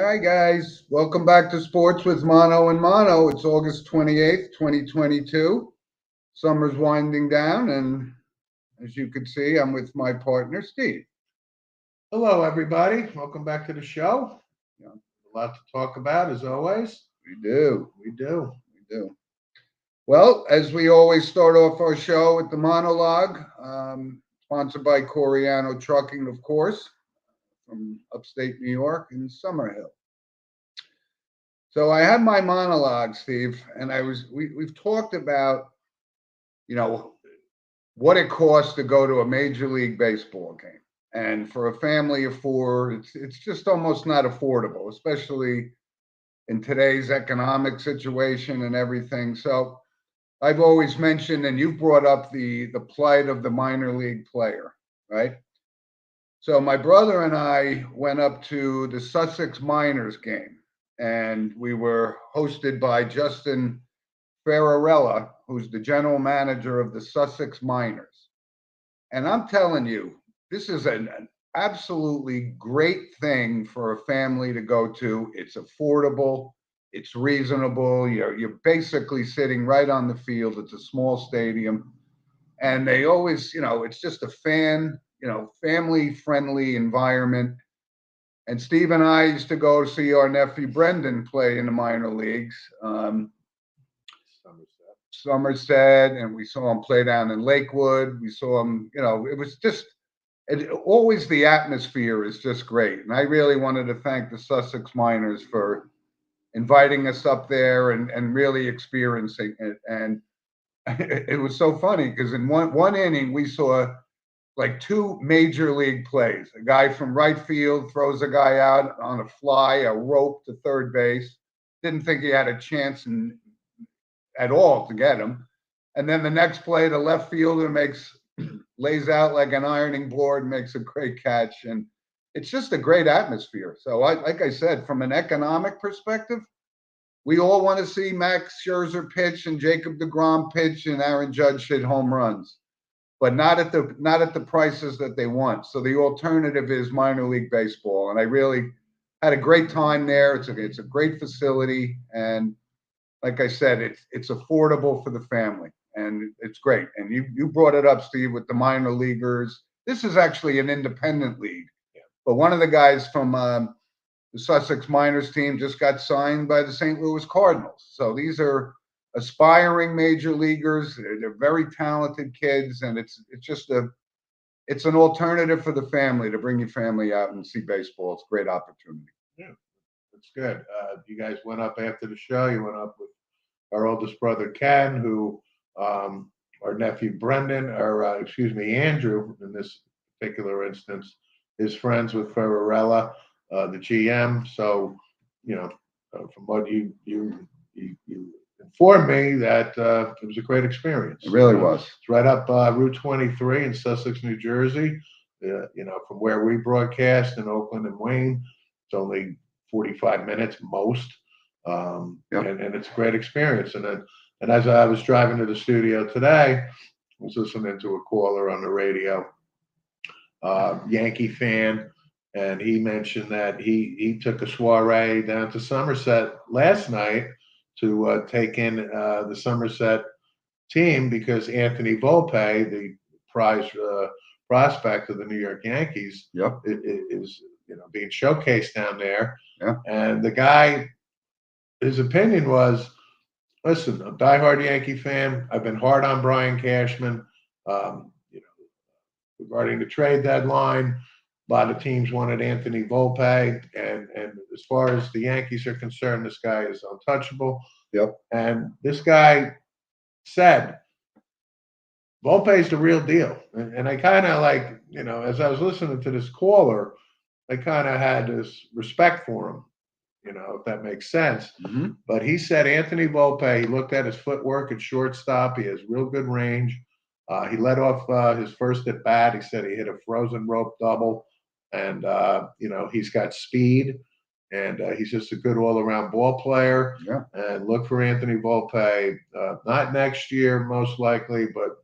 Hi, guys. Welcome back to Sports with Mono and Mono. It's August 28th, 2022. Summer's winding down, and as you can see, I'm with my partner, Steve. Hello, everybody. Welcome back to the show. Yeah, A lot to talk about, as always. we do. We do. We do. Well, as we always start off our show with the monologue, sponsored by Coriano Trucking, of course, from upstate New York in Summerhill. So I had my monologue, Steve, and we've talked about, you know, what it costs to go to a major league baseball game. And for a family of four, it's just almost not affordable, especially in today's economic situation and everything. So I've always mentioned, and you've brought up the plight of the minor league player, right? So my brother and I went up to the Sussex Miners game, and we were hosted by Justin Ferrarella, who's the general manager of the Sussex Miners. And I'm telling you, this is an absolutely great thing for a family to go to. It's affordable, it's reasonable. You're basically sitting right on the field. It's a small stadium. And they always, it's just a family friendly environment. And Steve and I used to go see our nephew Brendan play in the minor leagues. Somerset. Somerset, and we saw him play down in Lakewood. We saw him, it was just always the atmosphere is just great. And I really wanted to thank the Sussex Miners for inviting us up there and really experiencing it. And it was so funny because in one inning we saw like two major league plays. A guy from right field throws a guy out on a fly, a rope to third base. Didn't think he had a chance at all to get him. And then the next play, the left fielder lays out like an ironing board, makes a great catch, and it's just a great atmosphere. So, like I said, from an economic perspective, we all want to see Max Scherzer pitch and Jacob DeGrom pitch and Aaron Judge hit home runs, but not at the prices that they want. So the alternative is minor league baseball, and I really had a great time there. It's a great facility, and like I said, it's affordable for the family, and it's great. And you brought it up, Steve, with the minor leaguers. This is actually an independent league, Yeah. but one of the guys from the Sussex Miners team just got signed by the St. Louis Cardinals. So these are aspiring major leaguers. They're very talented kids, and it's an alternative for the family to bring your family out and see baseball. It's a great opportunity. Yeah, that's good. You guys went up after the show. You went up with our oldest brother, Ken, who our nephew, Brendan, or excuse me, Andrew, in this particular instance, is friends with Ferrarella, the GM. So, from what you informed me, that it was a great experience. It really was. It's right up Route 23 in Sussex, New Jersey. From where we broadcast in Oakland and Wayne, it's only 45 minutes most, Yep. and it's a great experience. And as I was driving to the studio today, I was listening to a caller on the radio, Yankee fan, and he mentioned that he took a soiree down to Somerset last night to take in the Somerset team because Anthony Volpe, the prize prospect of the New York Yankees, Yep. is being showcased down there. Yeah. And the guy, his opinion was, listen, I'm a diehard Yankee fan. I've been hard on Brian Cashman. Um, you know, Regarding the trade deadline, a lot of teams wanted Anthony Volpe, and as far as the Yankees are concerned, this guy is untouchable. Yep. And this guy said, Volpe's the real deal. And I kind of like, as I was listening to this caller, I kind of had this respect for him, if that makes sense. Mm-hmm. But he said Anthony Volpe, he looked at his footwork at shortstop. He has real good range. He led off his first at bat. He said he hit a frozen rope double. And, he's got speed. And he's just a good all-around ball player. Yeah. And look for Anthony Volpe, not next year, most likely, but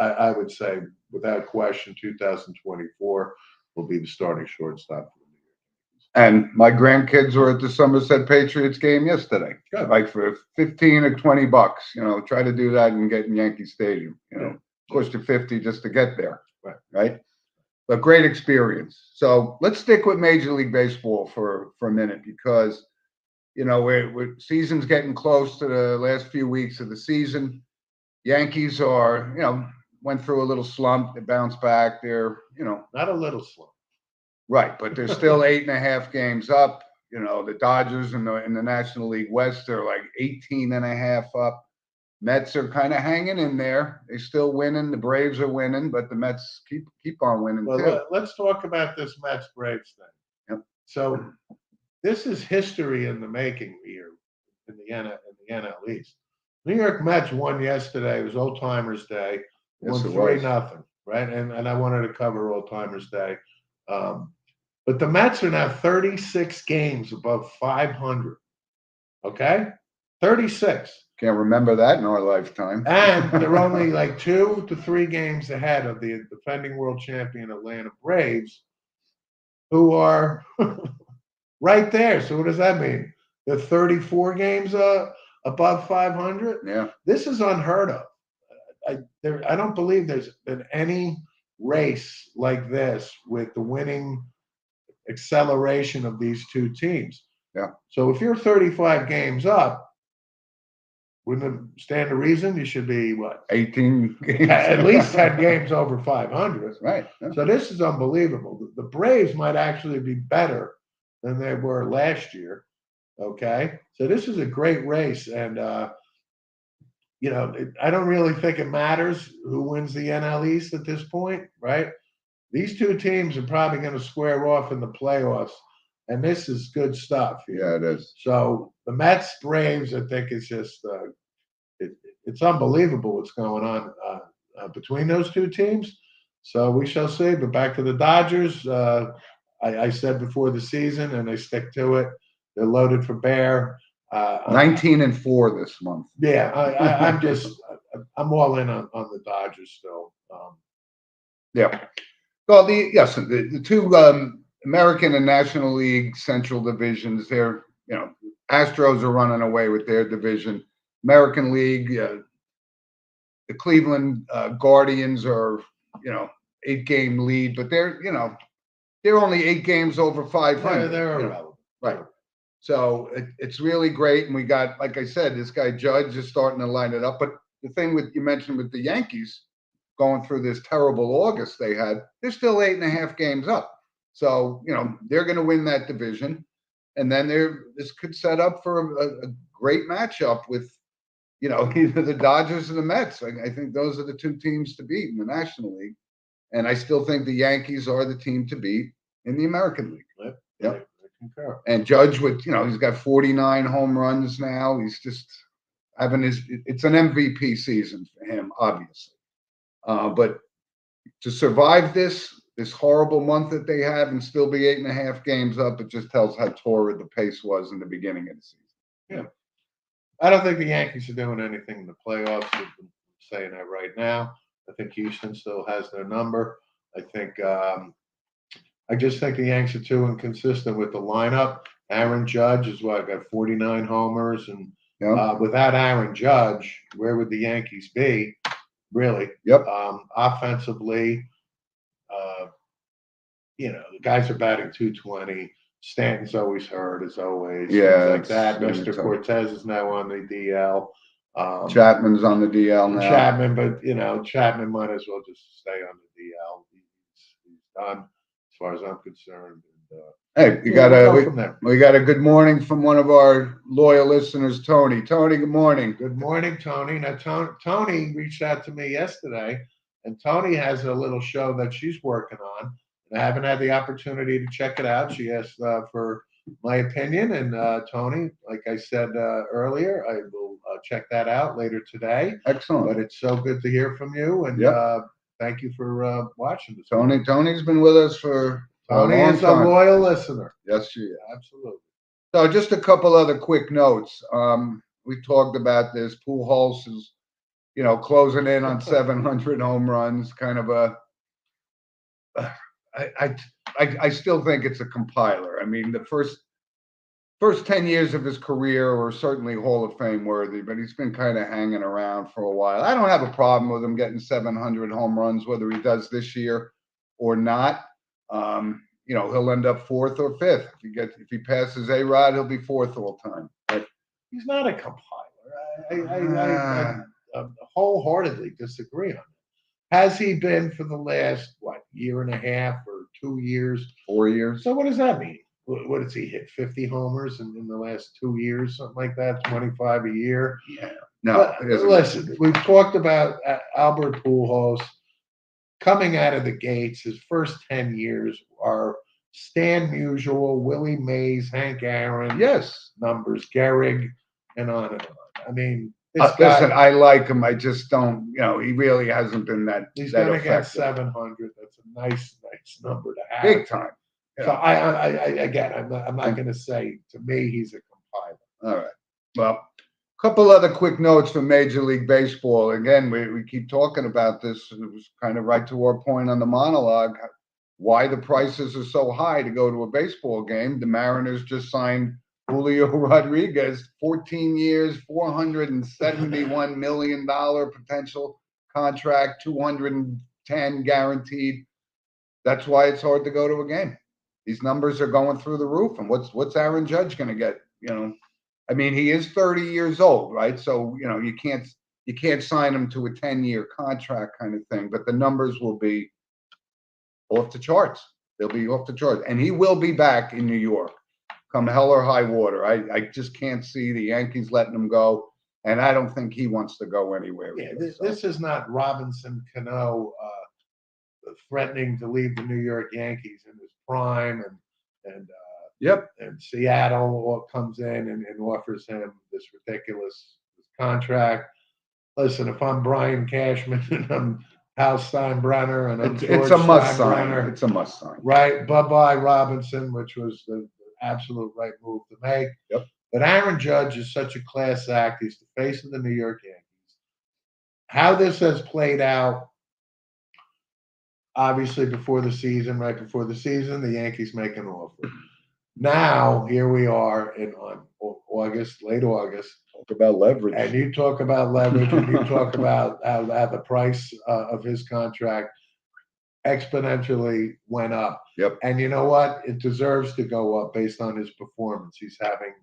I would say, without question, 2024 will be the starting shortstop for the New York Yankees. And my grandkids were at the Somerset Patriots game yesterday, Good. like for 15 or 20 bucks. Try to do that and get in Yankee Stadium. Cost you 50 just to get there. Right. But great experience. So let's stick with Major League Baseball for a minute because we're season's getting close to the last few weeks of the season. Yankees are, went through a little slump. They bounced back. They're, Not a little slump. right, but they're still 8.5 games up. The Dodgers in the National League West are like 18.5 up. Mets are kind of hanging in there. They're still winning. The Braves are winning, but the Mets keep on winning too. Well, let's talk about this Mets Braves thing. Yep. So this is history in the making here in the NL East. New York Mets won yesterday. It was Old Timers Day. Yes, Won it was. 3-0, right? And I wanted to cover Old Timers Day. But the Mets are now 36 games above 500. Okay? 36. Can't remember that in our lifetime. And they're only like 2 to 3 games ahead of the defending world champion Atlanta Braves, who are right there. So what does that mean? They're 34 games above 500. Yeah. This is unheard of. I don't believe there's been any race like this with the winning acceleration of these two teams. Yeah. So if you're 35 games up, wouldn't it stand to reason you should be what? 18 games. At least 10 games over 500. Right. Yeah. So this is unbelievable. The Braves might actually be better than they were last year. Okay. So this is a great race. And, I don't really think it matters who wins the NL East at this point, right? These two teams are probably going to square off in the playoffs. And this is good stuff. Yeah, it is. So the Mets, Braves, I think it's just it's unbelievable what's going on between those two teams. So we shall see. But back to the Dodgers. I said before the season, and I stick to it. They're loaded for bear. 19-4 this month. Yeah, I'm all in on the Dodgers still. Yeah. Well, the two American and National League Central divisions, they're, Astros are running away with their division. American League, the Cleveland Guardians are, 8-game lead, but they're only 8 games over 500. They're irrelevant. Right. So it's really great. And we got, like I said, this guy Judge is starting to line it up. But the thing you mentioned with the Yankees going through this terrible August they had, they're still 8.5 games up. So, they're going to win that division. And then this could set up for a great matchup with, either the Dodgers or the Mets. I think those are the two teams to beat in the National League. And I still think the Yankees are the team to beat in the American League. Yep. And Judge he's got 49 home runs now. He's just having it's an MVP season for him, obviously. But to survive this horrible month that they have and still be 8.5 games up, it just tells how torrid the pace was in the beginning of the season. Yeah. I don't think the Yankees are doing anything in the playoffs. I'm saying that right now. I think Houston still has their number. I just think the Yanks are too inconsistent with the lineup. Aaron Judge is got 49 homers, and without Aaron Judge, where would the Yankees be? Really? Yep. Offensively, the guys are batting 220. Stanton's always hurt, as always. Yeah, like that. Mr. Cortez is now on the DL. Chapman's on the DL now. Chapman, but Chapman might as well just stay on the DL. He's done, as far as I'm concerned. Hey, we got a good morning from one of our loyal listeners, Tony. Tony, good morning. Good morning, Tony. Now, Tony reached out to me yesterday, and Tony has a little show that she's working on. I haven't had the opportunity to check it out. She asked for my opinion, and Tony, like I said earlier, I will check that out later today. Excellent. But it's so good to hear from you, and thank you for watching this. Tony's been with us for Tony is a loyal listener. Yes, she is. Absolutely. So just a couple other quick notes. We talked about this. Pujols is, closing in on 700 home runs. Kind of I still think it's a compiler. I mean, the first 10 years of his career were certainly Hall of Fame worthy, but he's been kind of hanging around for a while. I don't have a problem with him getting 700 home runs, whether he does this year or not. He'll end up fourth or fifth. If he passes A-Rod, he'll be fourth all time. But He's not a compiler. I wholeheartedly disagree on that. Has he been for the last, year and a half or 2 years? 4 years. So what does that mean? What does he hit? 50 homers in the last 2 years, something like that, 25 a year? Yeah. No, listen, we've talked about Albert Pujols coming out of the gates. His first 10 years are Stan Musial, Willie Mays, Hank Aaron, numbers, Gehrig, and on and on. I mean, listen, I like him. I just don't, he really hasn't been that. He's going to get 700. That's a nice number to have. Big time. Yeah. So I'm not going to say, to me, he's a compiler. All right. Well, a couple other quick notes from Major League Baseball. Again, we keep talking about this. It was kind of right to our point on the monologue, why the prices are so high to go to a baseball game. The Mariners just signed Julio Rodriguez, 14 years, $471 million potential contract, 210 guaranteed. That's why it's hard to go to a game. These numbers are going through the roof. And what's Aaron Judge going to get? I mean, he is 30 years old, right? So, you can't sign him to a 10-year contract kind of thing, but the numbers will be off the charts. They'll be off the charts. And he will be back in New York come hell or high water. I just can't see the Yankees letting him go. And I don't think he wants to go anywhere. Yeah, this is not Robinson Cano threatening to leave the New York Yankees in his prime, and Seattle comes in and offers him this ridiculous contract. Listen, if I'm Brian Cashman and I'm Hal Steinbrenner and I'm it's a must sign. It's a must sign. Right, bye-bye Robinson, which was the absolute right move to make. Yep. But Aaron Judge is such a class act. He's the face of the New York Yankees. How this has played out, obviously right before the season, the Yankees make an offer. Now, here we are on late August. Talk about leverage. And you talk about leverage, and you talk about how the price of his contract exponentially went up. Yep. And you know what? It deserves to go up based on his performance. He's having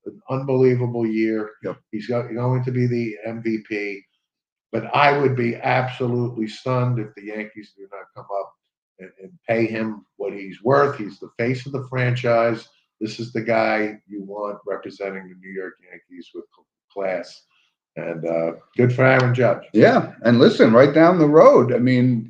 an unbelievable year. Yep. He's going to be the MVP. But I would be absolutely stunned if the Yankees do not come up and pay him what he's worth. He's the face of the franchise. This is the guy you want representing the New York Yankees with class. And good for Aaron Judge. Yeah. And listen, right down the road, I mean,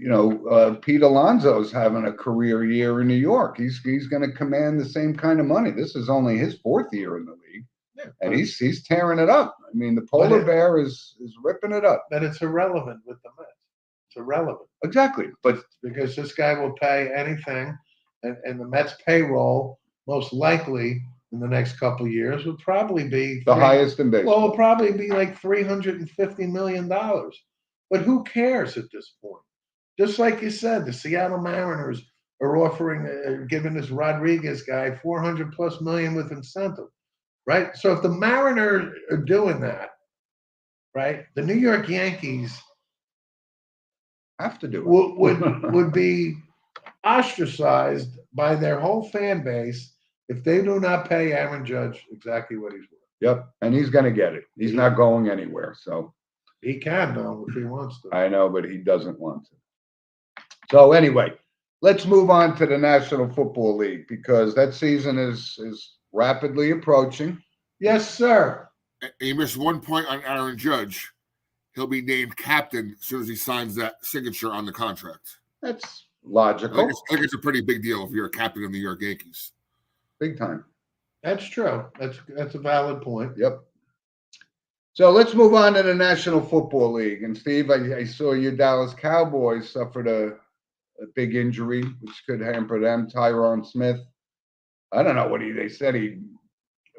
Pete Alonso's having a career year in New York. He's going to command the same kind of money. This is only his 4th year in the league. Yeah, and he's tearing it up. I mean, the polar bear is ripping it up. But it's irrelevant with the Mets. It's irrelevant. Exactly. But because this guy will pay anything, and the Mets payroll most likely in the next couple of years will probably be the highest in baseball. Well, it'll probably be like $350 million. But who cares at this point? Just like you said, the Seattle Mariners are offering, giving this Rodriguez guy $400+ million with incentive, right? So if the Mariners are doing that, right, the New York Yankees have to do it. would be ostracized by their whole fan base if they do not pay Aaron Judge exactly what he's worth. Yep, and he's going to get it. He's not going anywhere. So he can though if he wants to. I know, but he doesn't want to. So anyway, let's move on to the National Football League because that season is rapidly approaching. Yes, sir. And you missed one point on Aaron Judge. He'll be named captain as soon as he signs that signature on the contract. That's logical. I think it's a pretty big deal if you're a captain of the New York Yankees. Big time. That's true. That's a valid point. Yep. So let's move on to the National Football League. And Steve, I saw your Dallas Cowboys suffered a big injury, which could hamper them. Tyron Smith. I don't know what they said. It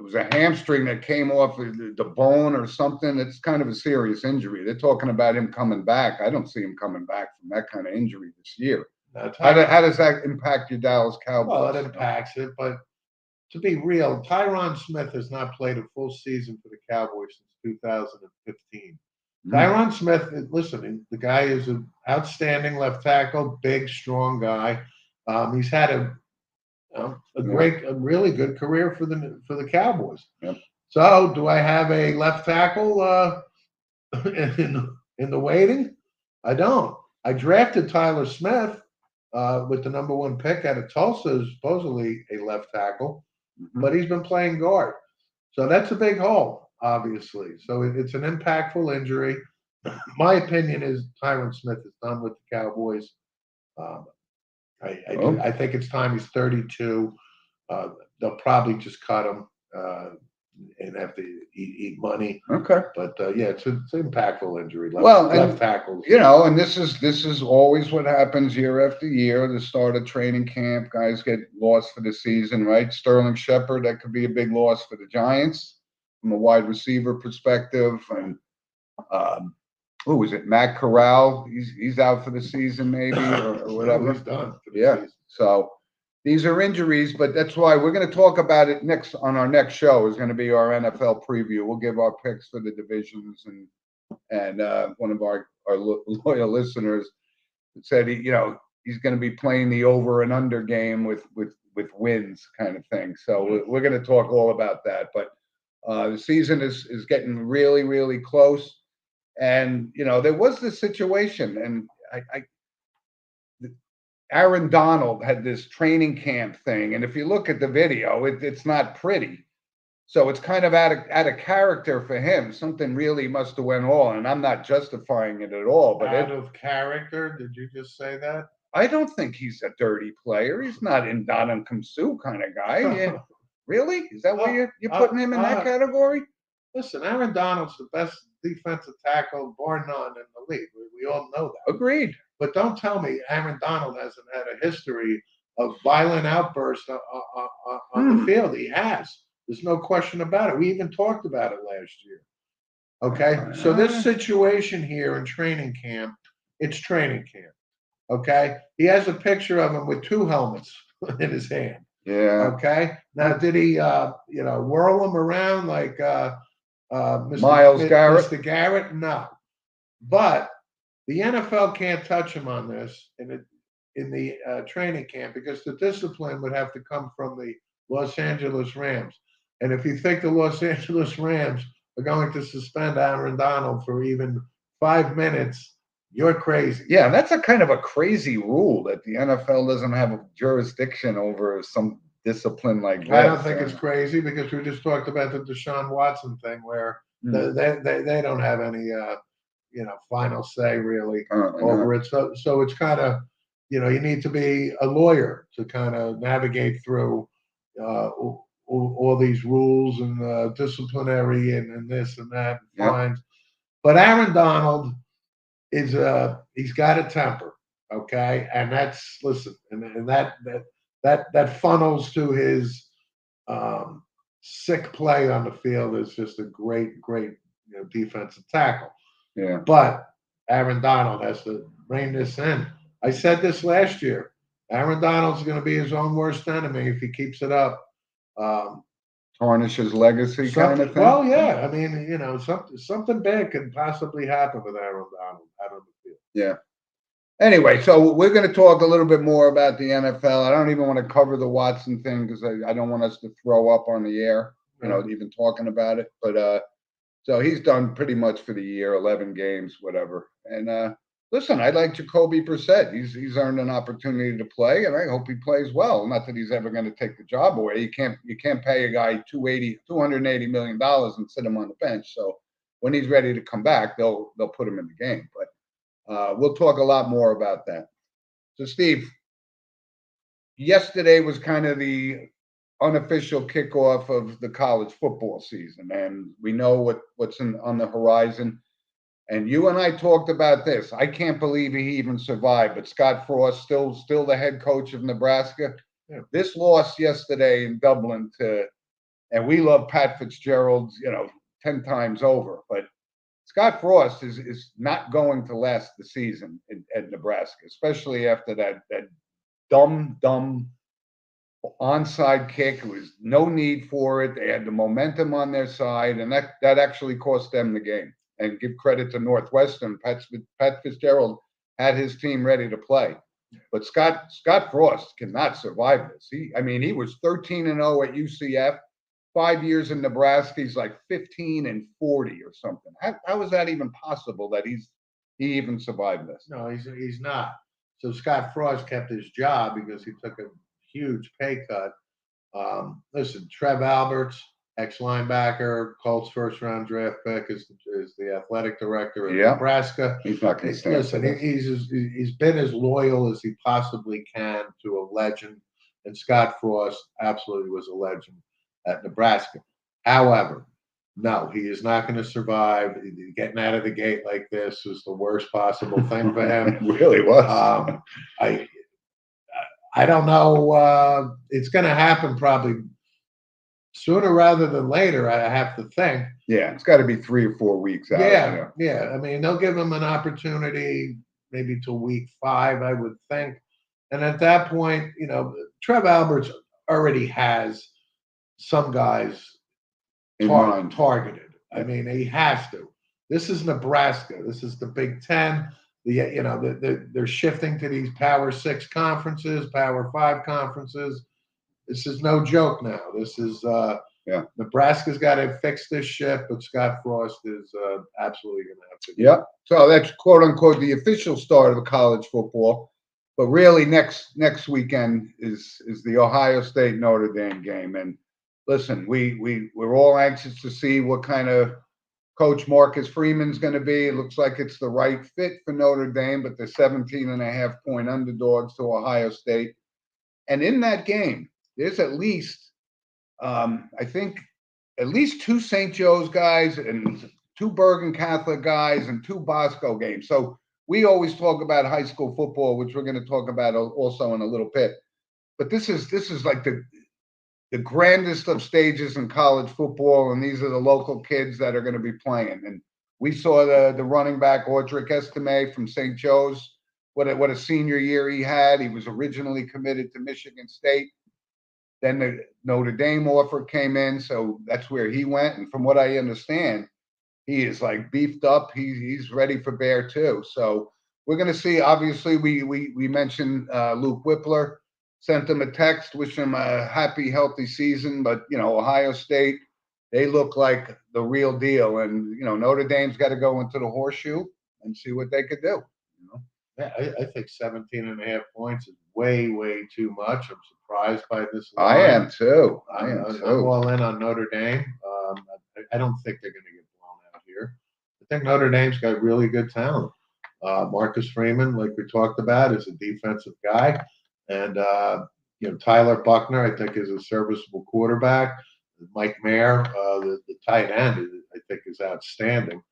was a hamstring that came off the bone or something. It's kind of a serious injury. They're talking about him coming back. I don't see him coming back from that kind of injury this year. Now, How does that impact your Dallas well, Cowboys? it impacts it, but to be real, Tyron Smith has not played a full season for the Cowboys since 2015. Mm. Tyron Smith, listen, the guy is an outstanding left tackle, big, strong guy. He's had a really good career for the Cowboys. Yep. So, do I have a left tackle in the waiting? I don't. I drafted Tyler Smith with the #1 pick out of Tulsa, supposedly a left tackle, but he's been playing guard. So that's a big hole, obviously. So it's an impactful injury. My opinion is Tyron Smith is done with the Cowboys. I think it's time. He's 32. They'll probably just cut him and have to eat money. Okay. But yeah, it's an impactful injury. Left tackles. And this is always what happens year after year. The start of training camp, guys get lost for the season, right? Sterling Shepard, that could be a big loss for the Giants from a wide receiver perspective. And who was it? Matt Corral. He's out for the season, maybe, or whatever. He's done. Yeah. So these are injuries, but that's why we're going to talk about it next on our next show. Is going to be our NFL preview. We'll give our picks for the divisions, and one of our loyal listeners said he's going to be playing the over and under game with wins kind of thing. So we're going to talk all about that. But the season is getting really, really close, and there was this situation, and Aaron Donald had this training camp thing, and if you look at the video, it's not pretty. So it's kind of out of character for him. Something really must have went on, and I'm not justifying it at all. But out of character, did you just say that? I don't think he's a dirty player. He's not in Ndamukong Suh kind of guy. Yeah. Really? Is that why you're putting him in that category? Listen, Aaron Donald's the best defensive tackle, bar none, in the league. We all know that. Agreed. But don't tell me Aaron Donald hasn't had a history of violent outbursts on the field. He has. There's no question about it. We even talked about it last year. Okay? So this situation here in training camp, it's training camp. Okay? He has a picture of him with 2 helmets in his hand. Yeah. Okay? Now, did he, whirl him around like Myles Garrett? Mr. Garrett? No. But the NFL can't touch him on this in the training camp because the discipline would have to come from the Los Angeles Rams. And if you think the Los Angeles Rams are going to suspend Aaron Donald for even 5 minutes, you're crazy. Yeah, that's a kind of a crazy rule that the NFL doesn't have a jurisdiction over some discipline like that. I don't think it's crazy because we just talked about the Deshaun Watson thing where they don't have any final say really over it. So it's kind of, you need to be a lawyer to kind of navigate through all these rules and disciplinary and this and that and fines. But Aaron Donald is he's got a temper, okay, and that's and that funnels to his sick play on the field is just a great defensive tackle. Yeah. But Aaron Donald has to rein this in. I said this last year. Aaron Donald's going to be his own worst enemy if he keeps it up. Tarnish his legacy kind of thing? Well, yeah. I mean, something bad could possibly happen with Aaron Donald out on the field. Yeah. Anyway, so we're going to talk a little bit more about the NFL. I don't even want to cover the Watson thing because I don't want us to throw up on the air, even talking about it. But so he's done pretty much for the year, 11 games, whatever. And listen, I like Jacoby Brissett. He's earned an opportunity to play, and I hope he plays well. Not that he's ever going to take the job away. You can't pay a guy $280 million and sit him on the bench. So when he's ready to come back, they'll put him in the game. But we'll talk a lot more about that. So, Steve, yesterday was kind of the unofficial kickoff of the college football season, and we know what's on the horizon. And you and I talked about this. I can't believe he even survived, but Scott Frost still the head coach of Nebraska. Yeah. This loss yesterday in Dublin and we love Pat Fitzgerald, 10 times over, but Scott Frost is not going to last the season at Nebraska, especially after that dumb onside kick. It was no need for it. They had the momentum on their side, and that actually cost them the game. And give credit to Northwestern. Pat Fitzgerald had his team ready to play. But Scott Frost cannot survive this. He was 13-0 at UCF. 5 years in Nebraska, he's like 15-40 or something. How is that even possible that he even survived this? No, he's not. So Scott Frost kept his job because he took a huge pay cut. Listen, Trev Alberts, ex-linebacker, Colts first-round draft pick, is the athletic director of Nebraska. He's not going to stand. Listen, he's been as loyal as he possibly can to a legend, and Scott Frost absolutely was a legend at Nebraska. However, no, he is not going to survive. Getting out of the gate like this was the worst possible thing for him. It really was. I don't know. It's going to happen probably sooner rather than later, I have to think. Yeah, it's got to be 3 or 4 weeks out. Yeah. I mean, they'll give him an opportunity maybe till week 5, I would think. And at that point, Trev Alberts already has some guys targeted. I mean, he has to. This is Nebraska. This is the Big Ten. They're shifting to these Power 6 conferences, Power 5 conferences. This is no joke now. This is Nebraska's got to fix this ship, but Scott Frost is absolutely going to have to. Yeah. So that's quote unquote the official start of college football. But really, next weekend is the Ohio State Notre Dame game. And listen, we're all anxious to see what kind of coach Marcus Freeman's going to be. It looks like it's the right fit for Notre Dame, but they're 17.5-point underdogs to Ohio State. And in that game, there's at least, I think, at least 2 St. Joe's guys and 2 Bergen Catholic guys and 2 Bosco games. So we always talk about high school football, which we're going to talk about also in a little bit. But this is like the grandest of stages in college football, and these are the local kids that are going to be playing. And we saw the running back Audric Estime from St. Joe's. What a senior year he had. He was originally committed to Michigan State. Then the Notre Dame offer came in, so that's where he went. And from what I understand, he is like beefed up. He's ready for Bear too. So we're going to see. Obviously, we mentioned Luke Whippler. Sent him a text, wish him a happy, healthy season. But Ohio State, they look like the real deal. And Notre Dame's got to go into the horseshoe and see what they could do. Yeah, I think 17.5 points is way too much. I'm surprised by this I line. am too. I'm all in on Notre Dame. I don't think they're going to get blown out here. I think Notre Dame's got really good talent. Marcus Freeman, like we talked about, is a defensive guy. And, Tyler Buckner, I think, is a serviceable quarterback. Mike Mayer, the tight end, I think, is outstanding.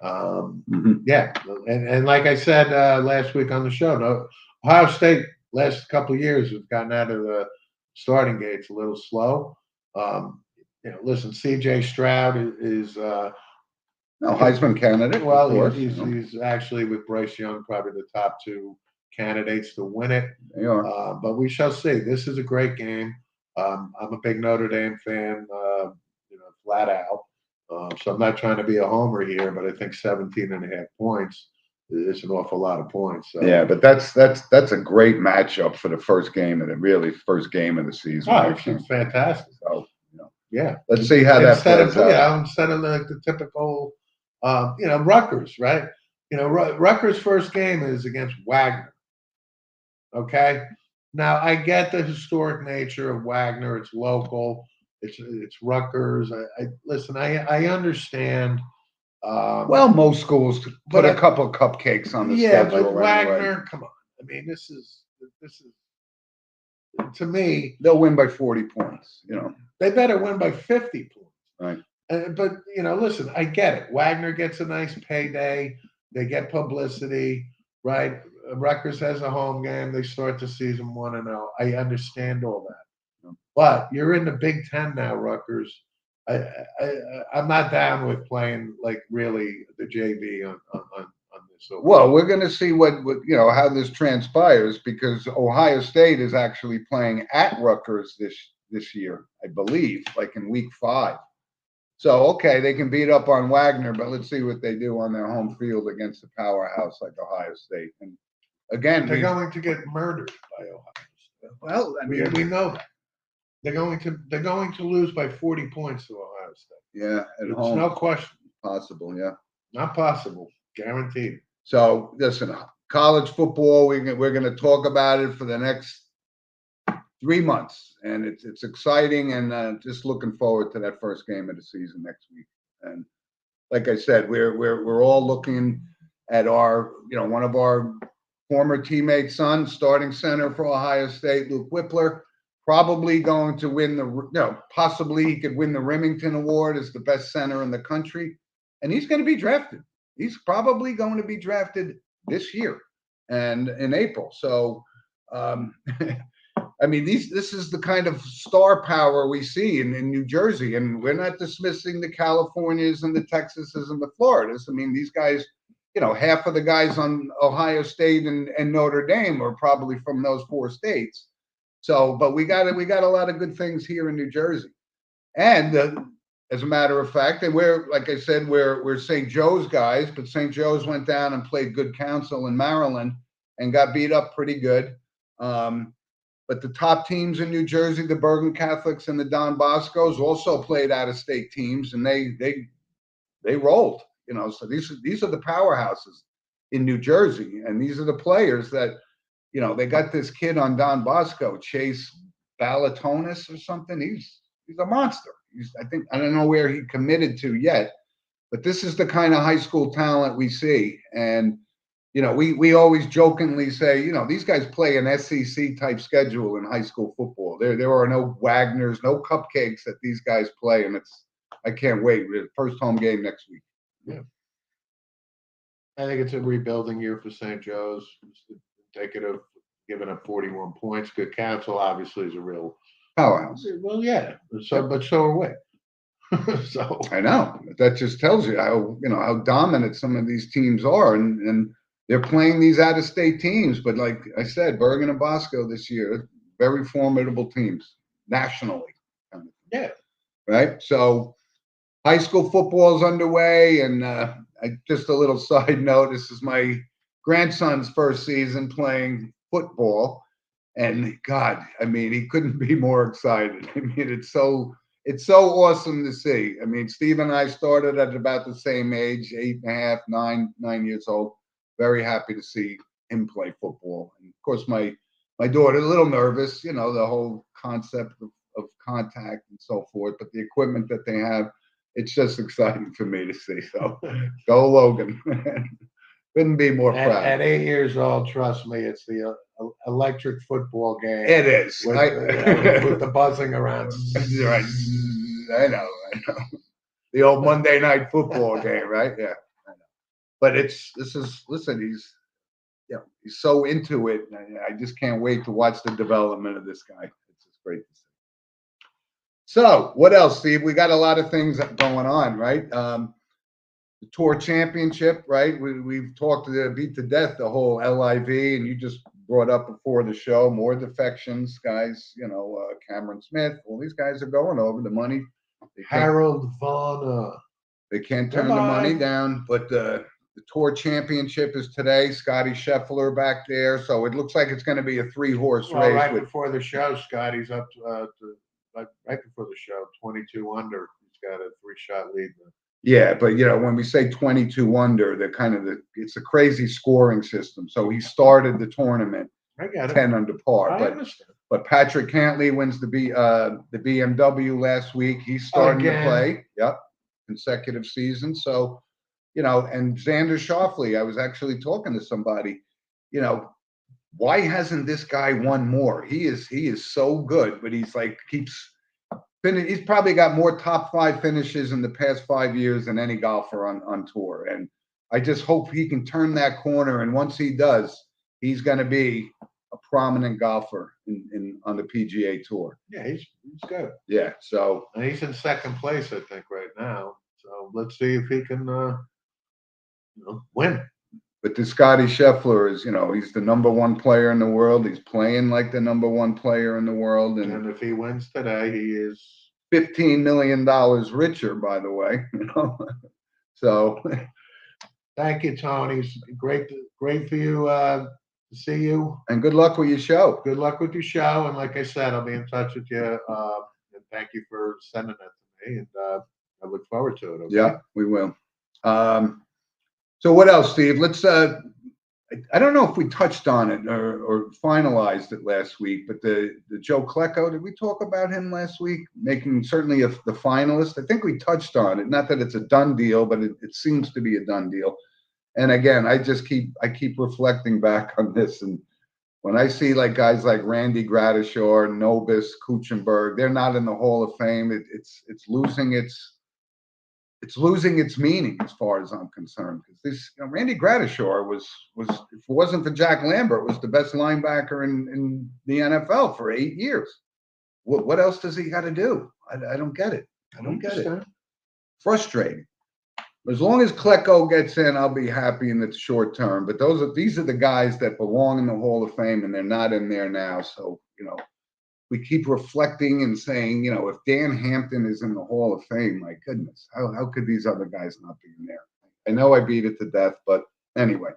Yeah. And like I said last week on the show, Ohio State, last couple of years, have gotten out of the starting gates a little slow. Listen, C.J. Stroud is Heisman candidate. Well, he's actually, with Bryce Young, probably the top 2 candidates to win it. They are. But we shall see. This is a great game. I'm a big Notre Dame fan, flat out. So I'm not trying to be a homer here, but I think 17.5 points is an awful lot of points. So. Yeah, but that's a great matchup for the first game of the season. Oh, it's fantastic. So, yeah. Let's see how that plays out. Instead of the typical, Rutgers, right? Rutgers' first game is against Wagner. Okay. Now I get the historic nature of Wagner. It's local. It's Rutgers. I understand. Well, most schools put a couple of cupcakes on the schedule. Yeah, but Wagner, anyway. come on. I mean, this is to me. They'll win by 40 points. They better win by 50 points. Right. But listen, I get it. Wagner gets a nice payday. They get publicity, right? Rutgers has a home game. They start the season 1-0. I understand all that. But you're in the Big Ten now, Rutgers. I'm not down with playing like really the JV on this. So, Well, we're going to see what how this transpires, because Ohio State is actually playing at Rutgers this year, I believe, like in week 5. So, okay, they can beat up on Wagner, but let's see what they do on their home field against a powerhouse like Ohio State. And again, they're going to get murdered by Ohio State. well, I mean, We know that. They're going to lose by 40 points to Ohio State. yeah, at It's home, no question. possible, yeah. Not possible. Guaranteed. So, listen, college football, we're going to talk about it for the next 3 months, and it's exciting, and just looking forward to that first game of the season next week. And like I said, we're all looking at our one of our former teammates' son, starting center for Ohio State, Luke Whippler, probably going to win possibly he could win the Remington Award as the best center in the country, and he's going to be drafted. He's probably going to be drafted this year and in April. So, I mean, this is the kind of star power we see in New Jersey, and we're not dismissing the Californias and the Texases and the Floridas. I mean, these guys, half of the guys on Ohio State and Notre Dame are probably from those 4 states. So, but we got a lot of good things here in New Jersey, and as a matter of fact, and like I said, we're St. Joe's guys, but St. Joe's went down and played good counsel in Maryland and got beat up pretty good. But the top teams in New Jersey, the Bergen Catholics and the Don Boscos, also played out-of-state teams, and they rolled. So these are the powerhouses in New Jersey, and these are the players that, they got this kid on Don Bosco, Chase Ballatonis or something. He's a monster. I don't know where he committed to yet, but this is the kind of high school talent we see. And we always jokingly say, these guys play an SEC type schedule in high school football. There are no Wagners, no cupcakes that these guys play, and I can't wait. First home game next week. Yeah, I think it's a rebuilding year for St. Joe's. It's indicative, giving up 41 points. Good counsel, obviously, is a real powerhouse. Well, yeah. But so are we. So I know that just tells you how dominant some of these teams are, and they're playing these out-of-state teams. But like I said, Bergen and Bosco this year, very formidable teams nationally. Yeah. Right. So high school football is underway, and just a little side note: this is my grandson's first season playing football, and God, I mean, he couldn't be more excited. I mean, it's so awesome to see. I mean, Steve and I started at about the same age, 8.5, 9 years old. Very happy to see him play football. And of course, my daughter, a little nervous, the whole concept of contact and so forth, but the equipment that they have, it's just exciting for me to see. So go Logan. Couldn't be more proud. At 8 years old, trust me, it's the electric football game. It is. With the buzzing around. Right. I know. The old Monday night football game, right? Yeah. I know. But listen, he's so into it. I just can't wait to watch the development of this guy. It's just great to see. So what else, Steve? We got a lot of things going on, right? The Tour Championship, right? We've talked beat to death the whole LIV, and you just brought up before the show more defections, guys. Cameron Smith. All these guys are going over the money. Harold Vaughn. They can't turn the money down. But the Tour Championship is today. Scotty Scheffler back there, so it looks like it's going to be a 3-horse race. Right before the show, Scotty's up to right before the show, 22 under. He's got a 3-shot lead. Yeah, but when we say 22 under, it's a crazy scoring system. So he started the tournament 10 under par. But Patrick Cantley wins the BMW last week. He's starting to play. Yep, consecutive season. So, and Xander Schauffele. I was actually talking to somebody. Why hasn't this guy won more? He is so good, but he's he's probably got more top 5 finishes in the past 5 years than any golfer on tour. And I just hope he can turn that corner. And once he does, he's going to be a prominent golfer on the PGA Tour. Yeah, he's It's good. Yeah. So And he's in second place, I think, right now. So let's see if he can, win. but this Scotty Scheffler is, he's the number one player in the world. He's playing like the number one player in the world, and And if he wins today, he is. $15 million richer, by the way. So Thank you, Tony. It's great for you to see you. and good luck with your show. Good luck with your show. And like I said, I'll be in touch with you. And thank you for sending that to me. And I look forward to it. Okay? Yeah, we will. So what else, Steve? Let's. I don't know if we touched on it or finalized it last week, but the Joe Klecko, did we talk about him last week? Making certainly the finalist. I think we touched on it. Not that it's a done deal, but it seems to be a done deal. And again, I keep reflecting back on this, and when I see like guys like Randy Gradishar, Nobis, Kuchenberg, they're not in the Hall of Fame. It's losing its meaning as far as I'm concerned. Because this Randy Gradishar was if it wasn't for Jack Lambert, was the best linebacker in the NFL for 8 years. What else does he got to do? I don't get it. I don't get it. Frustrating. As long as Klecko gets in, I'll be happy in the short term. But these are the guys that belong in the Hall of Fame, and they're not in there now. So we keep reflecting and saying, if Dan Hampton is in the Hall of Fame, my goodness, how could these other guys not be in there? I know I beat it to death, but anyway,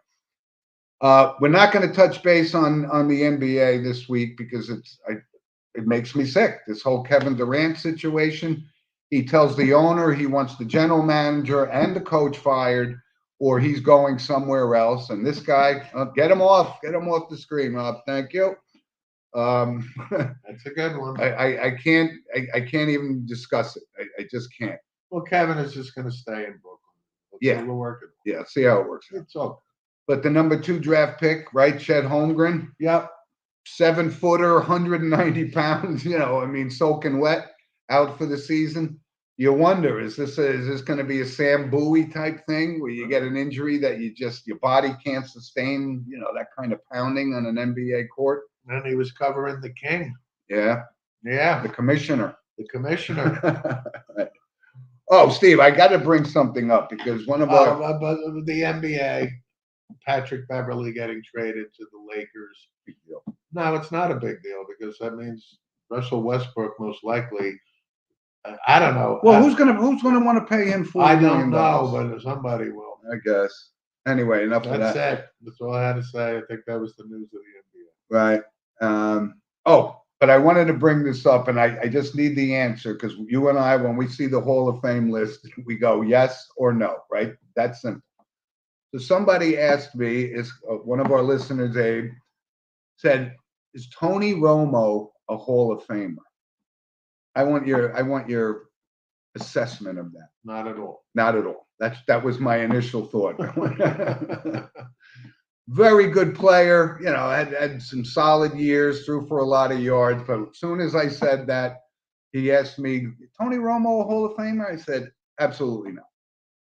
we're not going to touch base on the NBA this week because it makes me sick. This whole Kevin Durant situation. He tells the owner he wants the general manager and the coach fired, or he's going somewhere else. And this guy, get him off the screen, Rob. Thank you. That's a good one. I can't even discuss it. I just can't. Well, Kevin is just going to stay in Brooklyn. Yeah. We're working. Yeah, see how it works. It's okay. But the number 2 draft pick, right? Chet Holmgren. Yep. 7-footer, 190 pounds, soaking wet, out for the season. You wonder, is this going to be a Sam Bowie type thing where you get an injury that your body can't sustain, that kind of pounding on an NBA court? And he was covering the king. Yeah. Yeah. The commissioner. The commissioner. Oh, Steve, I got to bring something up because one of our the NBA, Patrick Beverly getting traded to the Lakers. big deal. No, it's not a big deal because that means Russell Westbrook most likely. I don't know. Well, who's gonna want to pay him $40 I million? don't know, but somebody will. I guess. Anyway, enough of that. That's it. That's all I had to say. I think that was the news of the NBA. Right. But I wanted to bring this up, and I just need the answer because you and I, when we see the Hall of Fame list, we go yes or no, right? That's simple. So somebody asked me, is one of our listeners, Abe, said, "Is Tony Romo a Hall of Famer?" I want your assessment of that. Not at all. Not at all. That was my initial thought. Very good player, had some solid years, threw for a lot of yards. But as soon as I said that, he asked me, "Tony Romo a Hall of Famer?" I said, "Absolutely not."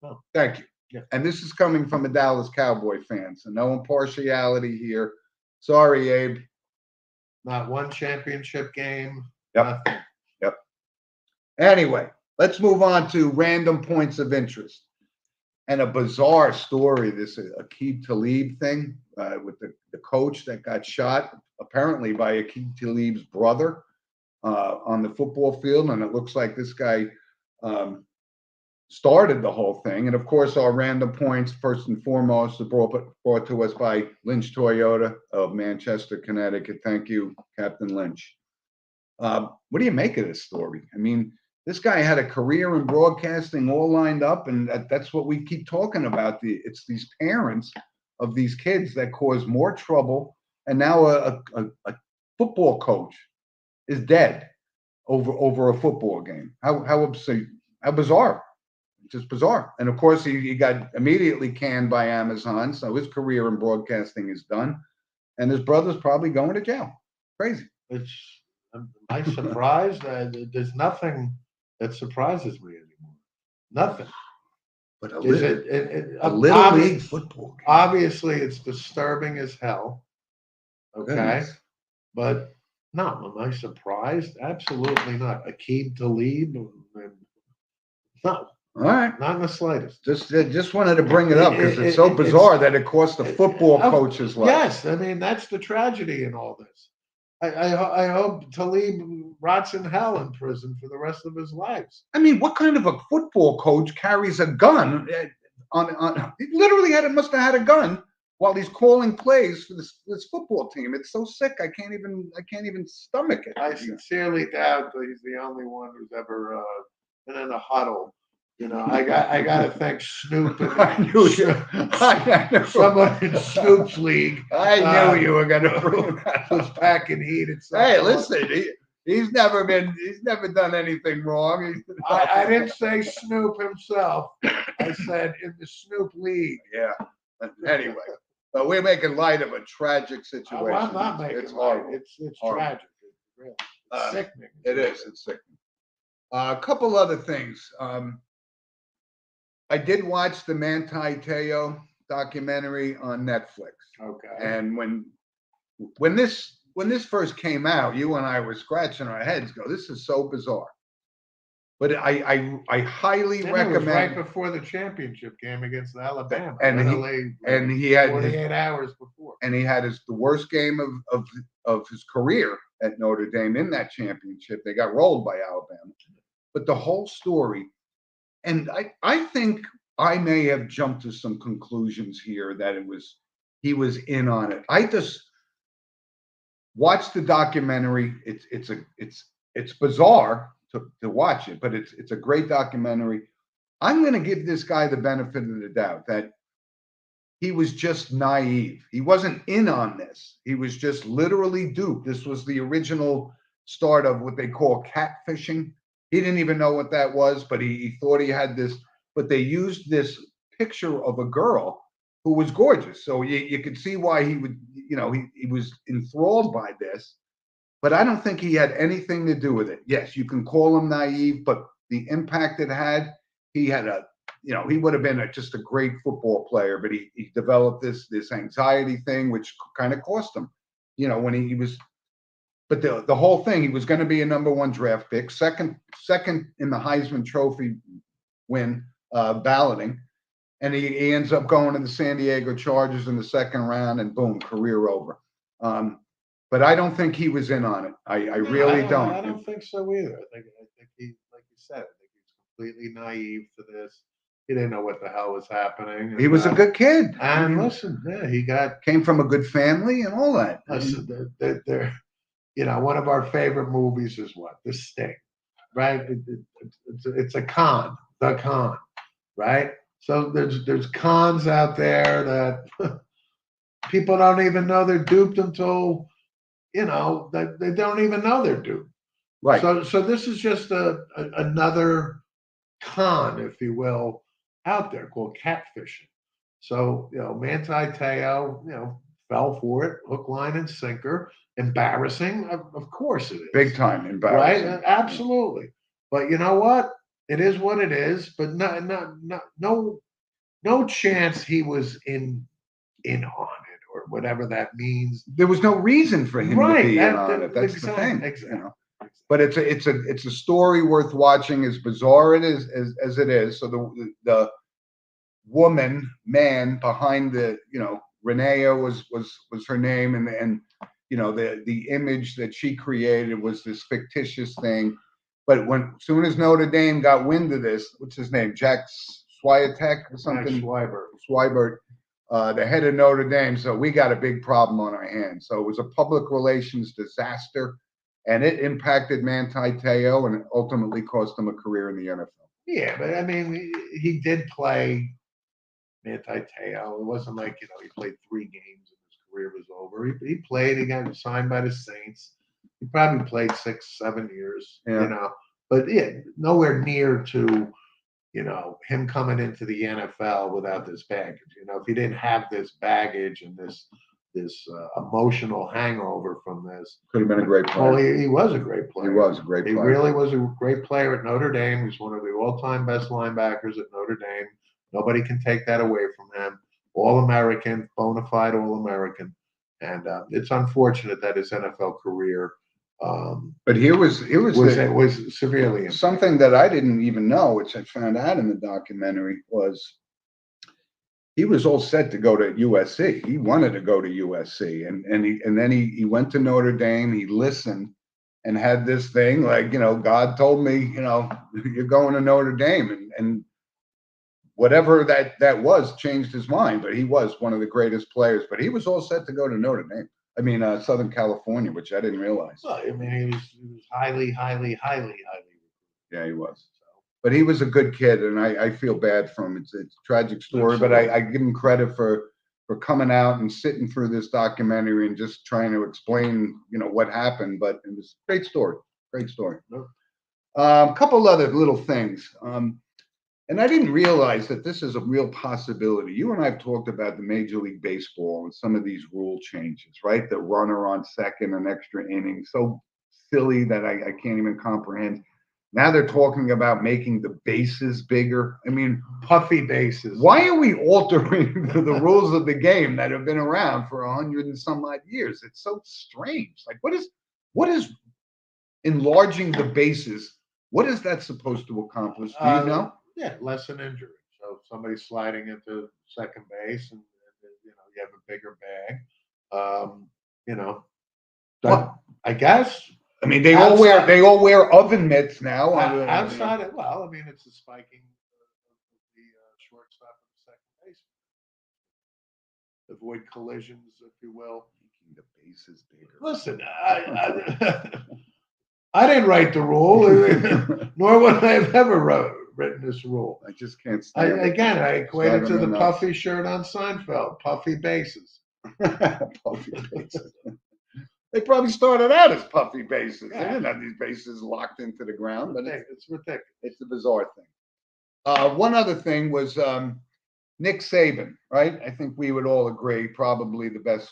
Oh. Thank you. Yeah. And this is coming from a Dallas Cowboy fan, so no impartiality here. Sorry, Abe. Not one championship game. Yep. Nothing. Yep. Anyway, let's move on to random points of interest. And a bizarre story, this Aqib Talib thing with the coach that got shot, apparently by Aqib Talib's brother on the football field. And it looks like this guy started the whole thing. And of course, our random points, first and foremost, are brought to us by Lynch Toyota of Manchester, Connecticut. Thank you, Captain Lynch. What do you make of this story? I mean, this guy had a career in broadcasting all lined up, and that's what we keep talking about. It's these parents of these kids that cause more trouble, and now a football coach is dead over a football game. How absurd, how bizarre, just bizarre. And of course, he got immediately canned by Amazon, so his career in broadcasting is done, and his brother's probably going to jail. Crazy. Am I surprised? There's nothing that surprises me anymore. Nothing. But A little league football game. Obviously, it's disturbing as hell. Okay, Goodness. but No, am I surprised? Absolutely not. Aqib Talib? No, All right. not in the slightest. Just wanted to bring it up because it's so It's- bizarre that it cost the football Of- coach's life. Yes, I mean that's the tragedy in all this. I hope Talib rots in hell in prison for the rest of his lives. I mean, what kind of a football coach carries a gun he literally must have had a gun while he's calling plays for this football team. It's so sick. I can't even stomach it. I sincerely doubt that he's the only one who's ever been in a huddle. You know, I got to thank Snoop and I knew you. someone in Snoop's league. I knew you were going to bring that Was up. packing heat at some Hey, point. listen, he's never done anything wrong. I didn't say Snoop himself. I said in the Snoop league. Yeah. Anyway, but we're making light of a tragic situation. Oh, I'm not making it's it horrible. light. It's Horrible. tragic. It's really it's sickening. It is. It's sickening. A couple other things. I did watch the Manti Te'o documentary on Netflix, Okay. and when this first came out, you and I were scratching our heads, go, this is so bizarre. But I highly And it was right recommend. before the championship game against Alabama. And he had 48 hours before. and he had the worst game of his career at Notre Dame in that championship. They got rolled by Alabama. But the whole story, and I think I may have jumped to some conclusions here that he was in on it. I just watched the documentary. It's bizarre to watch it, but it's a great documentary. I'm going to give this guy the benefit of the doubt that he was just naive. He wasn't in on this. He was just literally duped. This was the original start of what they call catfishing. He didn't even know what that was, but he thought he had this. But they used this picture of a girl who was gorgeous. So you could see why he would, he was enthralled by this. But I don't think he had anything to do with it. Yes, you can call him naive, but the impact it had, he had he would have been just a great football player, but he developed this anxiety thing, which kind of cost him, when he was. But the whole thing, he was going to be a number 1 draft pick, second in the Heisman Trophy win balloting, and he ends up going to the San Diego Chargers in the 2nd round, and boom, career over. But I don't think he was in on it. I really don't. I don't think so either. I think he, like you said, I think he's completely naive to this. He didn't know what the hell was happening. He was a good kid. And listen, he came from a good family and all that. Listen, they're one of our favorite movies is what? The Sting, right? It's a con, the con, right? So there's cons out there that people don't even know they're duped until that they don't even know they're duped. Right. So this is just another con, if you will, out there called catfishing. So Manti Te'o, fell for it, hook, line, and sinker. Embarrassing, of course it is. Big time embarrassing. Right? Absolutely. But you know what? It is what it is. But no chance he was in on it or whatever that means. There was no reason for him to be in on it. That's exactly, the thing. Exactly. But it's a story worth watching, as bizarre it is as it is. So the man behind Renea was her name, and the image that she created was this fictitious thing. But soon as Notre Dame got wind of this, what's his name, Jack Swiatek or something, Swibert, the head of Notre Dame, so we got a big problem on our hands. So it was a public relations disaster, and it impacted Manti Te'o and it ultimately cost him a career in the NFL. Yeah, but I mean, he did play Manti Te'o. It wasn't like he played 3 games and his career was over. He played. He got signed by the Saints. He probably played 6-7 years. Yeah. But nowhere near to him coming into the NFL without this baggage. If he didn't have this baggage and this emotional hangover from this, could have been a great player. Well, he was a great player. He was a great player. He really was a great player at Notre Dame. He's one of the all-time best linebackers at Notre Dame. Nobody can take that away from him. All-American, bona fide All-American. And it's unfortunate that his NFL career But here was was severely impaired. something that I didn't even know, which I found out in the documentary, was he was all set to go to USC. He wanted to go to USC, and then he went to Notre Dame. He listened and had this thing like, God told me, you're going to Notre Dame, and whatever that was changed his mind. But he was one of the greatest players. But he was all set to go to Notre Dame. I mean, Southern California, which I didn't realize. Well, I mean, he was highly. Yeah, he was. But he was a good kid, and I feel bad for him. It's a tragic story, but I give him credit for coming out and sitting through this documentary and just trying to explain, what happened. But it was a great story. Great story. A couple other little things. And I didn't realize that this is a real possibility. You and I have talked about the Major League Baseball and some of these rule changes, right? The runner on second, an extra inning. So silly that I can't even comprehend. Now they're talking about making the bases bigger. I mean, Puffy bases. why are we altering the rules of the game that have been around for 100 and some odd years? It's so strange. Like, what is enlarging the bases? What is that supposed to accomplish? Do you know? Yeah, lessen injury. So if somebody's sliding into second base and you have a bigger bag, Well, I guess. I mean, they all wear oven mitts now. Outside it, well, I mean, it's the spiking of the shortstop and the second base. Avoid collisions, if you will. Making the bases bigger. Listen, I didn't write the rule, nor would I have ever written this rule. I just can't stand it. I equate it to the Driving me puffy shirt on Seinfeld, puffy bases. Puffy bases. They probably started out as puffy bases. Yeah. They didn't have these bases locked into the ground, but It's ridiculous. it's a bizarre thing. One other thing was Nick Saban, right? I think we would all agree, probably the best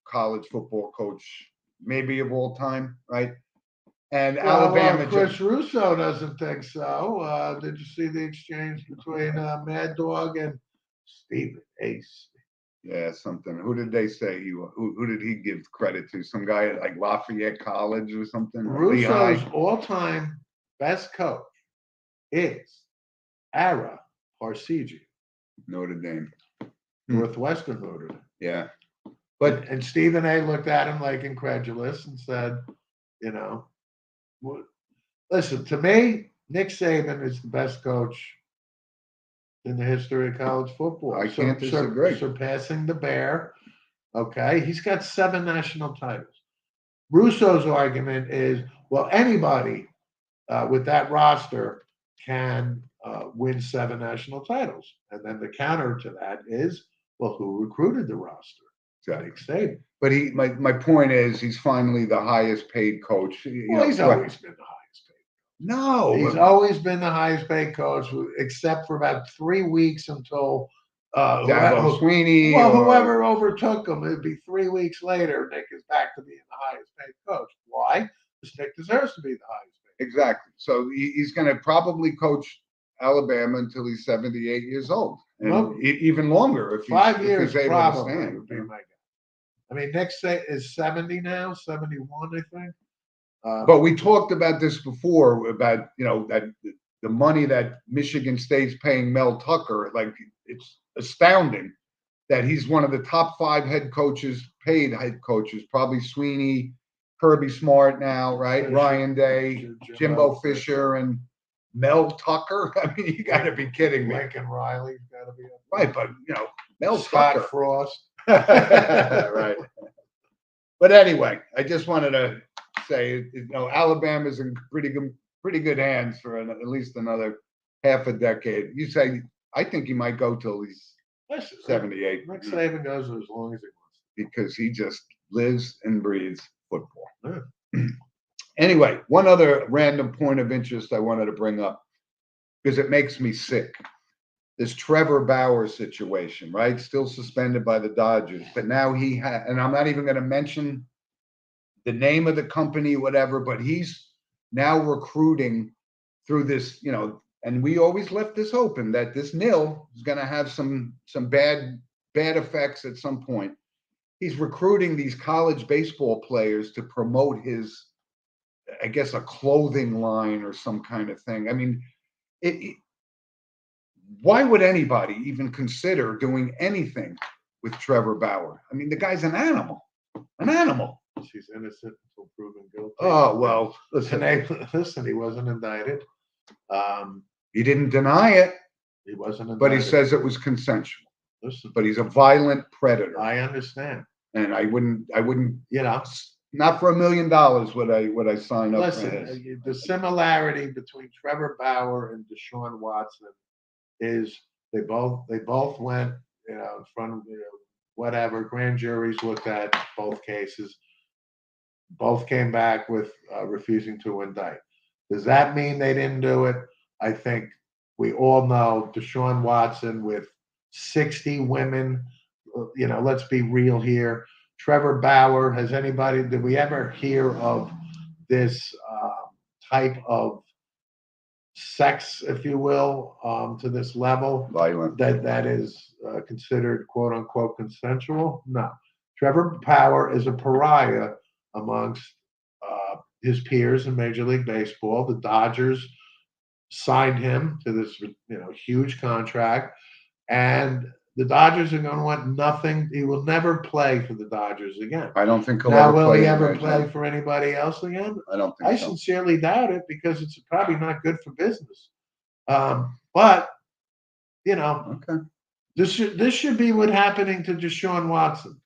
college football coach, maybe of all time, right? And Alabama. Chris Russo doesn't think so. Did you see the exchange between Mad Dog and Stephen Ace? Yeah, something. Who did they say who did he give credit to? Some guy at like Lafayette College or something? Russo's all-time best coach is Ara Parseghian, Notre Dame. Northwestern Notre Dame. Yeah. And Stephen A looked at him like incredulous and said, listen, to me, Nick Saban is the best coach in the history of college football. I can't disagree. Surpassing the Bear. Okay. He's got 7 national titles. Russo's argument is, well, anybody with that roster can win 7 national titles. And then the counter to that is, well, who recruited the roster? Nick Saban. But my point is, he's finally the highest paid coach. He's always been the highest paid. No, he's always been the highest paid coach, except for about 3 weeks until Dabo Sweeney. Well, whoever overtook him, it'd be 3 weeks later. Nick is back to being the highest paid coach. Why? Because Nick deserves to be the highest paid. Exactly. So he's going to probably coach Alabama until he's 78 years old, and even longer if 5 years if he's able probably to stand. would be my guess. I mean, Nick is 70 now, 71, I think. But we talked about this before about that the money that Michigan State's paying Mel Tucker, like it's astounding that he's one of the top 5 paid head coaches, probably Sweeney, Kirby Smart now, right? Fisher, Ryan Day, Jimbo Fisher, and Mel Tucker. I mean, you got to be kidding me. Lincoln Riley's got to be up Right, but Mel Scott Tucker. Frost. Right. But anyway, I just wanted to say, Alabama's in pretty good hands for at least another half a decade. You say, I think he might go till he's 78. Nick Saban goes as long as he wants. Because he just lives and breathes football. Yeah. Anyway, one other random point of interest I wanted to bring up, because it makes me sick. This Trevor Bauer situation, right? Still suspended by the Dodgers, but now and I'm not even going to mention the name of the company, whatever, but he's now recruiting through this, and we always left this open that this nil is going to have some bad effects at some point. He's recruiting these college baseball players to promote his I guess, a clothing line or some kind of thing. I mean, why would anybody even consider doing anything with Trevor Bauer? I mean, the guy's an animal, an animal. She's innocent until proven guilty. Oh, well, And listen, listen, he wasn't indicted. he didn't deny it, He wasn't indicted. but he says it was consensual. Listen, But he's a violent predator. I understand. And I wouldn't, You know, not for $1 million would I sign up for his. listen, the similarity between Trevor Bauer and Deshaun Watson is they both went, in front of, whatever, grand juries looked at both cases. Both came back with refusing to indict. Does that mean they didn't do it? I think we all know Deshaun Watson with 60 women. Let's be real here. Trevor Bauer, did we ever hear of this type of sex, if you will, to this level? Violent. That is considered quote unquote consensual? No. Trevor Bauer is a pariah amongst his peers in Major League Baseball. The Dodgers signed him to this huge contract, and the Dodgers are going to want nothing. He will never play for the Dodgers again. I don't think he'll Now, ever will play he in ever Major play League. for anybody else again? I don't I think so. sincerely doubt it because it's probably not good for business. But Okay. this should be what happening to Deshaun Watson.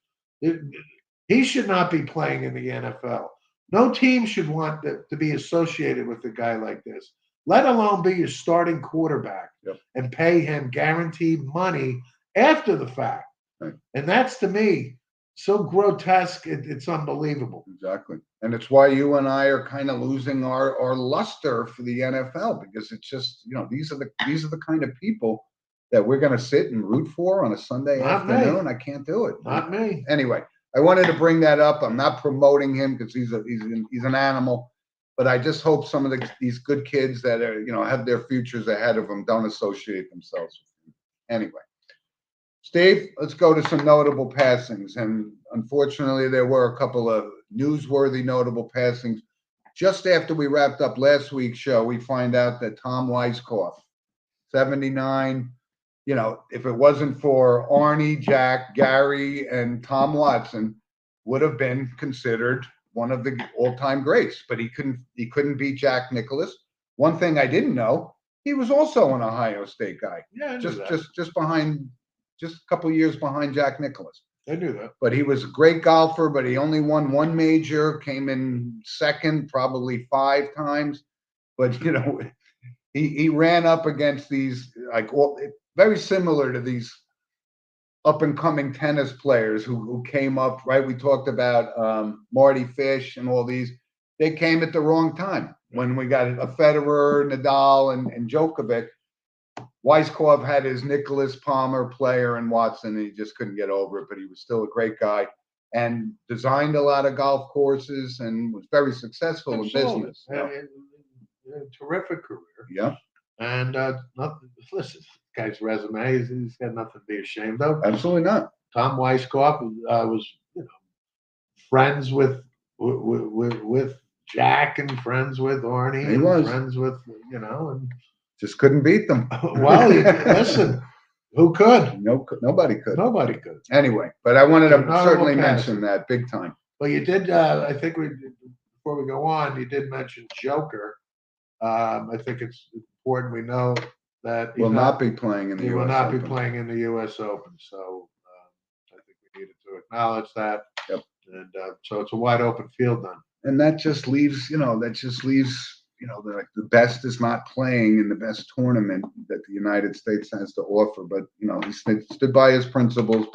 He should not be playing in the NFL. No team should want to be associated with a guy like this, let alone be your starting quarterback. Yep. And pay him guaranteed money after the fact. Right. And that's, to me, so grotesque. It's unbelievable. Exactly. And it's why you and I are kind of losing our luster for the NFL, because it's just, these are the kind of people that we're going to sit and root for on a Sunday Not me. afternoon. I can't do it. Not me. Anyway, I wanted to bring that up. I'm not promoting him because he's an animal, but I just hope some of these good kids that are, have their futures ahead of them don't associate themselves with him. Anyway, Steve, let's go to some notable passings. And unfortunately, there were a couple of newsworthy notable passings. Just after we wrapped up last week's show, we find out that Tom Weiskopf, 79, if it wasn't for Arnie, Jack, Gary, and Tom Watson, would have been considered one of the all-time greats. But he couldn't beat Jack Nicklaus. One thing I didn't know, he was also an Ohio State guy. Yeah, I knew that. Just a couple of years behind Jack Nicklaus. I knew that. But he was a great golfer, but he only won one major, came in second probably 5 times. But, he ran up against these, very similar to these up-and-coming tennis players who came up, right? We talked about Marty Fish and all these. They came at the wrong time. When we got a Federer, Nadal, and Djokovic, Weiskopf had his Nicholas Palmer player and Watson, and he just couldn't get over it. But he was still a great guy and designed a lot of golf courses and was very successful in business. A terrific career. Yeah. And listen, guy's resume, he's got nothing to be ashamed of. Absolutely not. Tom Weiskopf was, friends with Jack and friends with Arnie. He was friends with, and just couldn't beat them. Well, listen, who could? Nobody could. Nobody could. Anyway, but I wanted to No, certainly we'll pass mention that big time. Well, you did. I think before we go on, you did mention Joker. I think it's important we know that He will not be playing in the he U.S. will not be Open. playing in the U.S. Open. So I think we needed to acknowledge that. Yep. And so it's a wide open field then. And that just leaves, the best is not playing in the best tournament that the United States has to offer. But, he stood by his principles.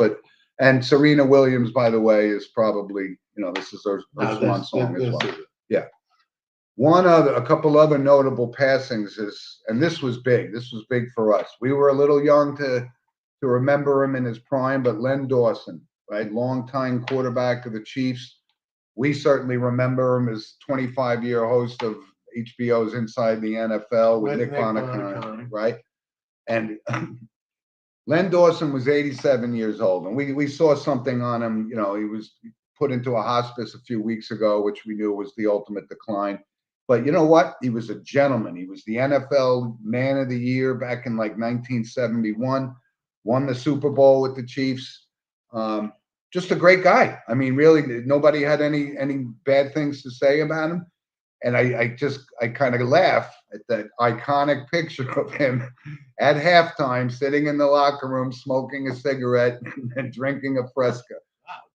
And Serena Williams, by the way, is probably, this is her swan song as well. Yeah. A couple other notable passings and this was big. This was big for us. We were a little young to remember him in his prime, but Len Dawson, right? Longtime quarterback of the Chiefs. We certainly remember him as 25-year host of HBO's Inside the NFL with Nick Bonacone, right? And Len Dawson was 87 years old, and we saw something on him. He was put into a hospice a few weeks ago, which we knew was the ultimate decline. But you know what? He was a gentleman. He was the NFL Man of the Year back in like 1971. Won the Super Bowl with the Chiefs. Just a great guy. I mean, really, nobody had any bad things to say about him. And I kind of laugh at that iconic picture of him at halftime, sitting in the locker room, smoking a cigarette and drinking a Fresca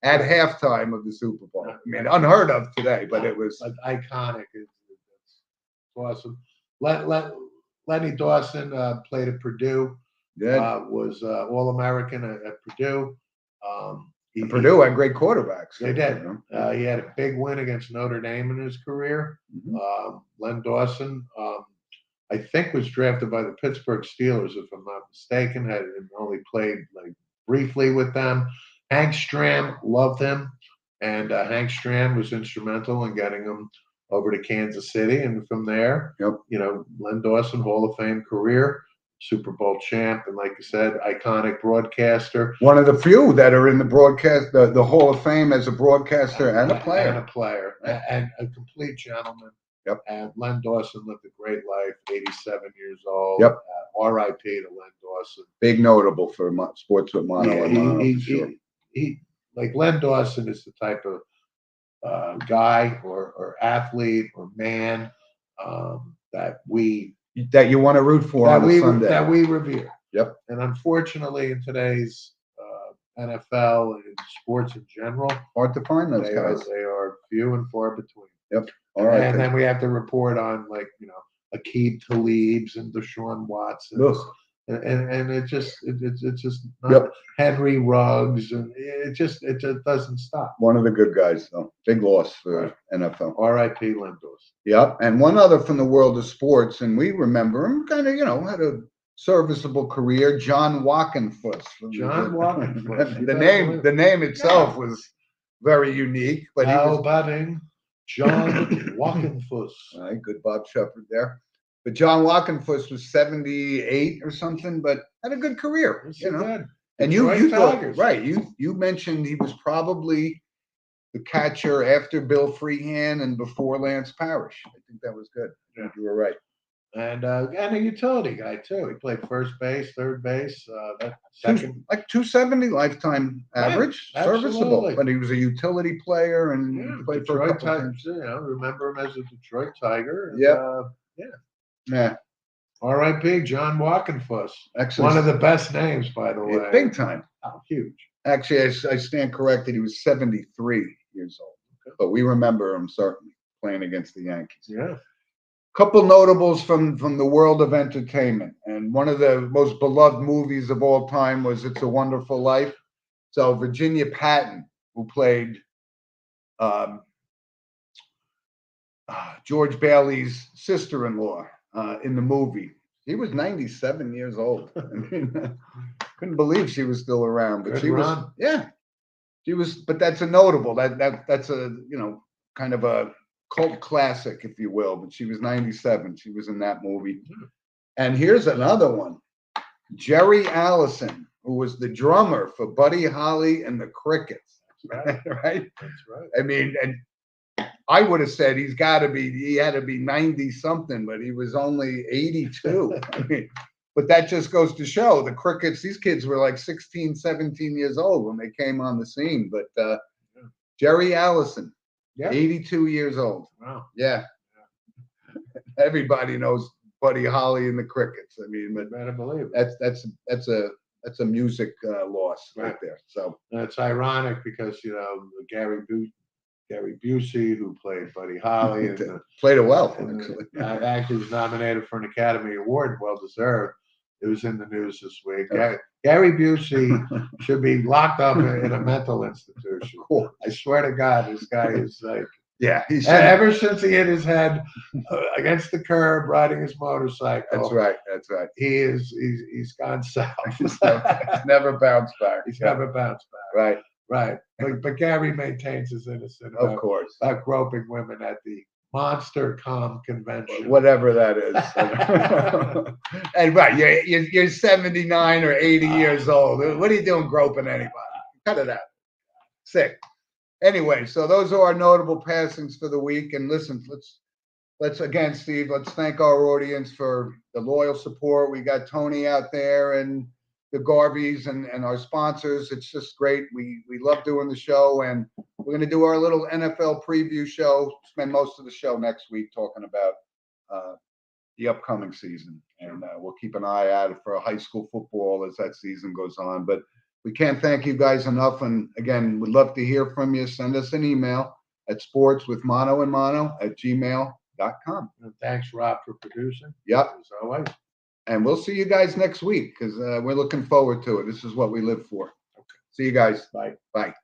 at halftime of the Super Bowl. I mean, unheard of today, but it was iconic. It's awesome. Lenny Dawson played at Purdue. Was All-American at Purdue. Purdue had great quarterbacks. They did. He had a big win against Notre Dame in his career. Len Dawson, I think, was drafted by the Pittsburgh Steelers, if I'm not mistaken. Had only played like briefly with them. Hank Stram loved him, and Hank Stram was instrumental in getting him over to Kansas City, and from there, Len Dawson, Hall of Fame career. Super Bowl champ, and like you said, iconic broadcaster. One of the few that are in the broadcast, the Hall of Fame as a broadcaster and a player. And a complete gentleman. Yep. And Len Dawson lived a great life, 87 years old. Yep. R.I.P. to Len Dawson. Big notable for Sports with Mono. Like Len Dawson is the type of guy or athlete or man that you want to root for on a Sunday. That we revere. Yep. And unfortunately, in today's NFL and sports in general, hard to find those guys. They are few and far between. Yep. All right. And then we have to report on Aqib Talibs and Deshaun Watson. And it's just not Henry Ruggs, and it just doesn't stop. One of the good guys, though. Big loss for NFL. R.I.P. Len Dawson. Yep. And one other from the world of sports, and we remember him, kind of, had a serviceable career. John Wackenfuss. John Wackenfuss. The name itself was very unique, but John Wackenfuss. All right, good Bob Shepard there. But John Wackenfuss was 78 or something, but had a good career, And you thought, right? You mentioned he was probably the catcher after Bill Freehan and before Lance Parrish. I think that was good. Yeah. You were right. And a utility guy too. He played first base, third base. Second, like 270 lifetime average, serviceable. But he was a utility player and played for a couple teams. Remember him as a Detroit Tiger. Yeah. R.I.P. John Wackenfuss. Excellent. One of the best names, by the way. Big time. Oh, huge. Actually, I stand corrected. He was 73 years old. Okay. But we remember him certainly playing against the Yankees. Yeah. Couple notables from the world of entertainment. And one of the most beloved movies of all time was It's a Wonderful Life. So Virginia Patton, who played George Bailey's sister-in-law in the movie. He was 97 years old. I mean, couldn't believe she was still around. But she was. But that's a notable. That's a kind of a cult classic, if you will. But she was 97. She was in that movie. And here's another one: Jerry Allison, who was the drummer for Buddy Holly and the Crickets. Right. Right. That's right. I mean, and I would have said he had to be 90 something, but he was only 82. I mean, but that just goes to show the Crickets, these kids were like 16, 17 years old when they came on the scene. But Jerry Allison, 82 years old. Wow. Yeah. Everybody knows Buddy Holly and the Crickets. I mean, but better believe it. That's a music loss right there. So it's ironic because Gary Busey, who played Buddy Holly, and played it well. Actually was nominated for an Academy Award, well deserved. It was in the news this week. Gary Busey should be locked up in a mental institution. Cool. I swear to God, this guy is like. Yeah, ever since he hit his head against the curb riding his motorcycle. That's right. He's gone south. He's never bounced back. He's never bounced back. Right. But Gary maintains his innocence. Of course. About groping women at the Monster Com convention. Whatever that is. And you're 79 or 80 years old. What are you doing groping anybody? Cut it out. Sick. Anyway, so those are our notable passings for the week. And listen, let's again, Steve, let's thank our audience for the loyal support. We got Tony out there and the Garveys and our sponsors. It's just great. We love doing the show, and we're going to do our little NFL preview show. Spend most of the show next week talking about the upcoming season, and we'll keep an eye out for high school football as that season goes on. But we can't thank you guys enough. And again, we'd love to hear from you. Send us an email at sportswithmonoandmono@gmail.com. And thanks, Rob, for producing. Yep. As always. And we'll see you guys next week because we're looking forward to it. This is what we live for. Okay. See you guys. Bye. Bye.